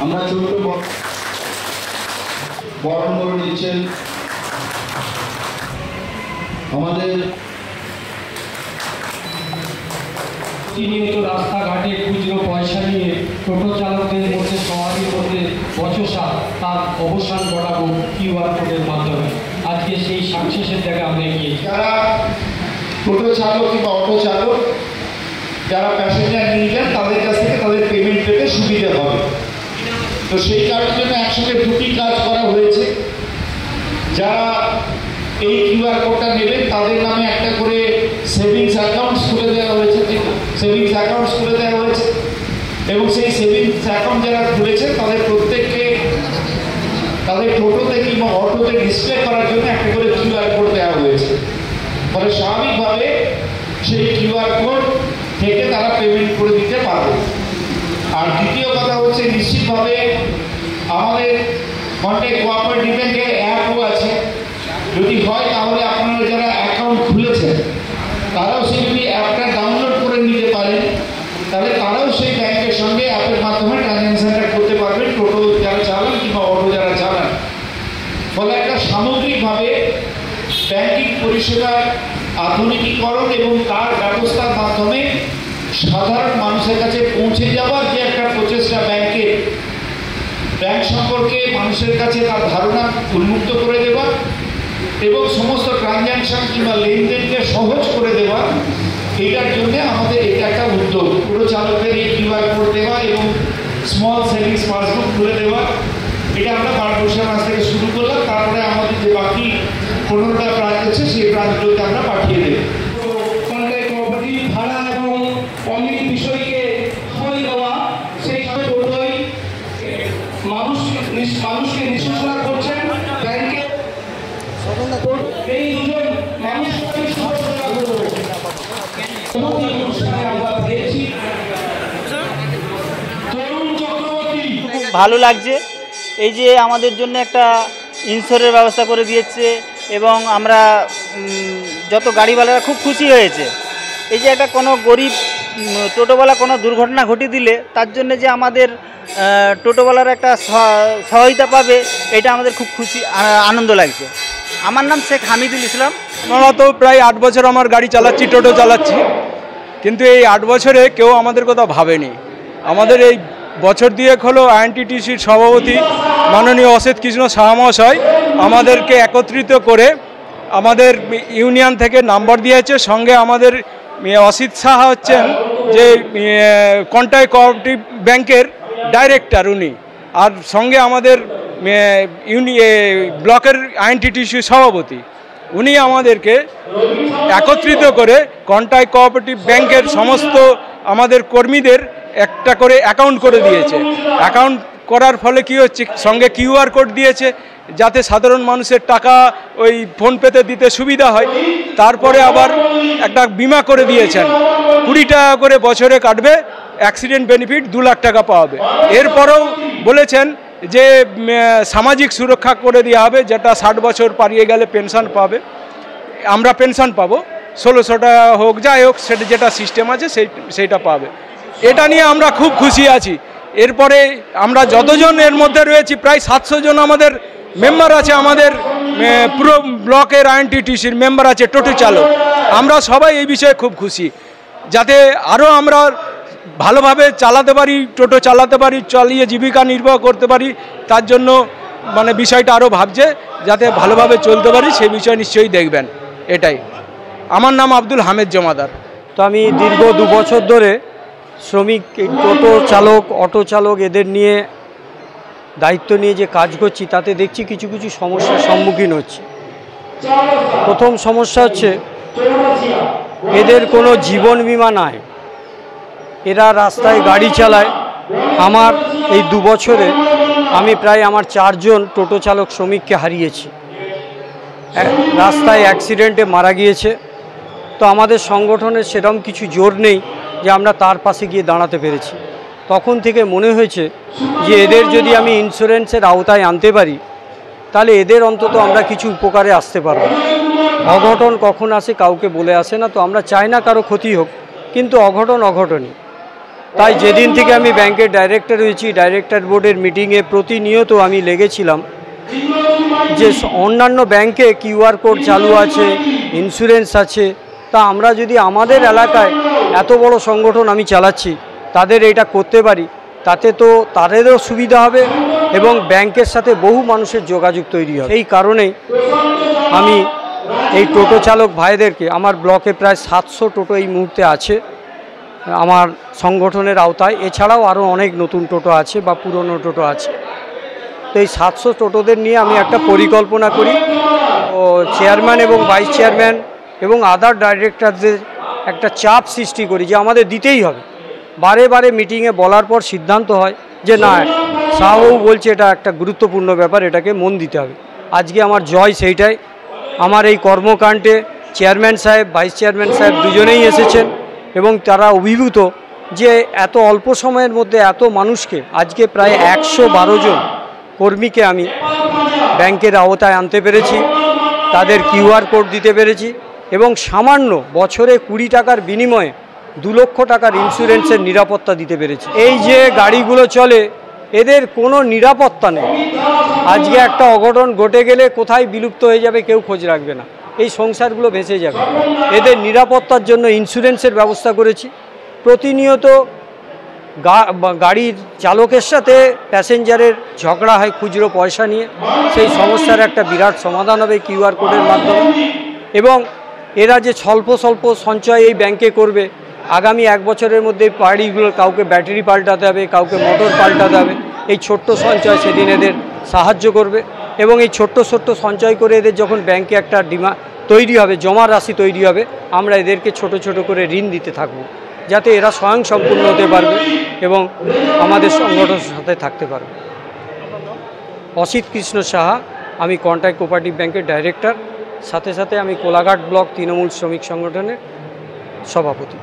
আমরা ছোট বরণ করে নিচ্ছেন আমাদের প্রতিনিয়ত রাস্তাঘাটে খুচরো পয়সা নিয়ে টোটো চালকদের মধ্যে সমাজের মধ্যে বচসা তার অবসান ঘটাবো কিউআর কোডের মাধ্যমে। আজকে সেই সাকসেসের জায়গায় আমরা এগিয়েছি। যারা টোটো চালক কিংবা অটো চালক যারা প্যাসেঞ্জার নিয়ে যান তাদের কাছ থেকে তাদের পেমেন্ট পেতে সুবিধা হবে। তো সেই কারণের জন্য একসঙ্গে দুটি কাজ করা হয়েছে। যারা এই কিউআর কোডটা নেবেন তাদের নামে একটা করে সেভিংস অ্যাকাউন্টস খুলে দেওয়া হয়েছে, সেভিংস অ্যাকাউন্টস খুলে দেওয়া হয়েছে এবং সেই সেভিংস অ্যাকাউন্ট যারা খুলেছে তাদের প্রত্যেককে তাদের টোটোতে কিংবা অটোতে ডিসপ্লে করার জন্য একটা করে কিউআর কোড দেওয়া হয়েছে। ফলে স্বাভাবিকভাবে সেই কিউআর কোড থেকে তারা পেমেন্ট করে দিতে পারবে। আর দ্বিতীয় কথা হচ্ছে নিশ্চিতভাবে আমাদের কন্ট্যাক্ট কোঅপারেটিভ ব্যাংকের অ্যাপও আছে। যদি হয় তাহলে আপনারা যারা অ্যাকাউন্ট খুলেছেন তারাও সেই অ্যাপটা ডাউনলোড করে নিতে পারেন, তাহলে তারাও সেই ব্যাংকের সঙ্গে অ্যাপের মাধ্যমে ট্রানজ্যাকশনটা করতে পারবেন, টোটো যারা চালান কিংবা অটো যারা চালান। ফলে একটা সামগ্রিকভাবে ব্যাংকিং পরিষেবার আধুনিকীকরণ এবং তার ব্যবস্থার মাধ্যমে সাধারণ মানুষের কাছে পৌঁছে যাওয়ার যে একটা প্রচেষ্টা ব্যাংকের, ব্যাংক সম্পর্কে মানুষের কাছে তার ধারণা উন্মুক্ত করে দেওয়া এবং সমস্ত ট্রানজ্যাকশন কিংবা লেনদেনকে সহজ করে দেওয়া, এটার জন্য আমাদের এটা একটা উদ্যোগ। টোটো চালকদের এই কিউআর কোড দেওয়া এবং স্মল সেভিংস পাসবুক খুলে দেওয়া, এটা আমরা বৈশাখ মাস থেকে শুরু করলাম। তারপরে আমাদের যে বাকি 15টা ব্রাঞ্চ আছে সেই ব্রাঞ্চগুলোতে আমরা পাঠিয়ে দেব। কন্ট্যাক্ট কোঅপারেটিভ ভাড়া এবং অনেক বিষয়কে সই দেওয়া, সেই টোটোই মানুষকে নিঃশ্বাসনা করছেন ব্যাংকে। এই দুজন মানুষকে সহযোগিতা করব। আমরা পেয়েছি তরুণ চক্রবর্তী। ভালো লাগছে এই যে আমাদের জন্য একটা ইন্স্যুরেন্সের ব্যবস্থা করে দিয়েছে এবং আমরা যত গাড়িওয়ালারা খুব খুশি হয়েছে। এই যে একটা কোনো গরিব টোটোওয়ালা কোনো দুর্ঘটনা ঘটিয়ে দিলে তার জন্য যে আমাদের টোটোওয়ালার একটা সহায়তা পাবে, এটা আমাদের খুব খুশি আনন্দ লাগছে। আমার নাম শেখ হামিদুল ইসলাম। আমরা তো প্রায় 8 বছর আমার গাড়ি চালাচ্ছি, টোটো চালাচ্ছি, কিন্তু এই 8 বছরে কেউ আমাদের কথা ভাবেনি। আমাদের এই বছর দুয়েক হলো আইএনটিটিসির সভাপতি মাননীয় অসিত কৃষ্ণ সাহা মহাশয় আমাদেরকে একত্রিত করে আমাদের ইউনিয়ন থেকে নাম্বার দিয়েছে। সঙ্গে আমাদের অসিত সাহা হচ্ছেন যে কন্ট্যাক্ট কোঅপারেটিভ ব্যাংকের ডাইরেক্টর উনি, আর সঙ্গে আমাদের ব্লকের আইএনটিটিসি সভাপতি উনি আমাদেরকে একত্রিত করে কন্ট্যাক্ট কোঅপারেটিভ ব্যাংকের সমস্ত আমাদের কর্মীদের একটা করে অ্যাকাউন্ট করে দিয়েছে। অ্যাকাউন্ট করার ফলে কি হচ্ছে, সঙ্গে কিউআর কোড দিয়েছে যাতে সাধারণ মানুষের টাকা ওই ফোনপেতে দিতে সুবিধা হয়। তারপরে আবার একটা বিমা করে দিয়েছেন, 20 টাকা করে বছরে কাটবে, অ্যাক্সিডেন্ট বেনিফিট 2 লাখ টাকা পাওয়া। এরপরেও বলেছেন যে সামাজিক সুরক্ষা করে দেওয়া হবে, যেটা 60 বছর পারিয়ে গেলে পেনশন পাবে, আমরা পেনশন পাবো 1600 টাকা হোক যাই হোক, সেটা যেটা সিস্টেম আছে সেইটা পাবে। এটা নিয়ে আমরা খুব খুশি আছি। এরপরে আমরা যতজন এর মধ্যে রয়েছি প্রায় 700 জন আমাদের মেম্বার আছে, আমাদের পুরো ব্লকের আইএনটিটিসির মেম্বার আছে টোটো চালক। আমরা সবাই এই বিষয়ে খুব খুশি, যাতে আরও আমরা ভালোভাবে চালাতে পারি, টোটো চালাতে পারি, চালিয়ে জীবিকা নির্বাহ করতে পারি। তার জন্য মানে বিষয়টা আরও ভাবছে যাতে ভালোভাবে চলতে পারি, সেই বিষয়ে নিশ্চয়ই দেখবেন। এটাই। আমার নাম আব্দুল হামিদ জমাদার। তো আমি দীর্ঘ 2 বছর ধরে শ্রমিক, টোটো চালক, অটো চালক এদের নিয়ে দায়িত্ব নিয়ে যে কাজ করছি, তাতে দেখছি কিছু কিছু সমস্যার সম্মুখীন হচ্ছে। প্রথম সমস্যা হচ্ছে এদের কোনো জীবন বীমা নাই। এরা রাস্তায় গাড়ি চালায়। আমার এই 2 বছরে আমি প্রায় আমার 4 জন টোটো চালক শ্রমিককে হারিয়েছি, রাস্তায় অ্যাক্সিডেন্টে মারা গিয়েছে। তো আমাদের সংগঠনের সেরকম কিছু জোর নেই যে আমরা তার পাশে গিয়ে দাঁড়াতে পেরেছি। তখন থেকে মনে হয়েছে যে এদের যদি আমি ইন্স্যুরেন্সের আওতায় আনতে পারি তাহলে এদের অন্তত আমরা কিছু উপকারে আসতে পারব। অঘটন কখন আসে কাউকে বলে আসে না, তো আমরা চাই না কারো ক্ষতি হোক, কিন্তু অঘটন অঘটনই। তাই যেদিন থেকে আমি ব্যাংকের ডাইরেক্টর হয়েছি, ডাইরেক্টর বোর্ডের মিটিংয়ে প্রতিনিয়ত আমি লেগেছিলাম যে অন্যান্য ব্যাংকে কিউআর কোড চালু আছে, ইন্স্যুরেন্স আছে, তা আমরা যদি আমাদের এলাকায় এত বড় সংগঠন আমি চালাচ্ছি তাদের এটা করতে পারি, তাতে তো তাদেরও সুবিধা হবে এবং ব্যাংকের সাথে বহু মানুষের যোগাযোগ তৈরি হবে। এই কারণেই আমি এই টোটো চালক ভাইদেরকে, আমার ব্লকে প্রায় 700 টোটো এই মুহূর্তে আছে আমার সংগঠনের আওতায়, এছাড়াও আরও অনেক নতুন টোটো আছে বা পুরনো টোটো আছে। তো এই 700 টোটোদের নিয়ে আমি একটা পরিকল্পনা করি ও চেয়ারম্যান এবং ভাইস চেয়ারম্যান এবং আদার ডাইরেক্টরদের একটা চাপ সৃষ্টি করি যে আমাদের দিতেই হবে। বারে বারে মিটিংয়ে বলার পর সিদ্ধান্ত হয় যে না, শাহবাবু বলছে এটা একটা গুরুত্বপূর্ণ ব্যাপার, এটাকে মন দিতে হবে। আজকে আমার জয় সেইটাই। আমার এই কর্মকাণ্ডে চেয়ারম্যান সাহেব, ভাইস চেয়ারম্যান সাহেব দুজনেই এসেছেন এবং তারা অভিভূত যে এত অল্প সময়ের মধ্যে এত মানুষকে, আজকে প্রায় 112 জন কর্মীকে আমি ব্যাংকের আওতায় আনতে পেরেছি, তাদের কিউআর কোড দিতে পেরেছি এবং সামান্য বছরে 20 টাকার বিনিময়ে 2 লক্ষ টাকার ইন্স্যুরেন্সের নিরাপত্তা দিতে পেরেছি। এই যে গাড়িগুলো চলে এদের কোনো নিরাপত্তা নেই। আজকে একটা অঘটন ঘটে গেলে কোথায় বিলুপ্ত হয়ে যাবে কেউ খোঁজ রাখবে না, এই সংসারগুলো ভেসে যাবে। এদের নিরাপত্তার জন্য ইন্স্যুরেন্সের ব্যবস্থা করেছি। প্রতিনিয়ত গাড়ির চালকের সাথে প্যাসেঞ্জারের ঝগড়া হয় খুচরো পয়সা নিয়ে, সেই সমস্যার একটা বিরাট সমাধান হবে কিউআর কোডের মাধ্যমে। এবং এরা যে স্বল্প সঞ্চয় এই ব্যাংকে করবে, আগামী 1 বছরের মধ্যে বাড়িগুলোর কাউকে ব্যাটারি পাল্টাতে হবে, কাউকে মোটর পাল্টাতে হবে, এই ছোট্ট সঞ্চয় সেদিন এদের সাহায্য করবে। এবং এই ছোট্ট সঞ্চয় করে এদের যখন ব্যাংকে একটা তৈরি হবে, জমা রাশি তৈরি হবে, আমরা এদেরকে ছোট ছোট করে ঋণ দিতে থাকব, যাতে এরা স্বয়ং সম্পূর্ণ হতে পারবে এবং আমাদের সংগঠনের সাথে থাকতে পারবে। অসিত কৃষ্ণ সাহা, আমি কন্ট্যাক্ট কোঅপারেটিভ ব্যাংকের ডাইরেক্টর, সাথে সাথে আমি কোলাঘাট ব্লক তৃণমূল শ্রমিক সংগঠনের সভাপতি।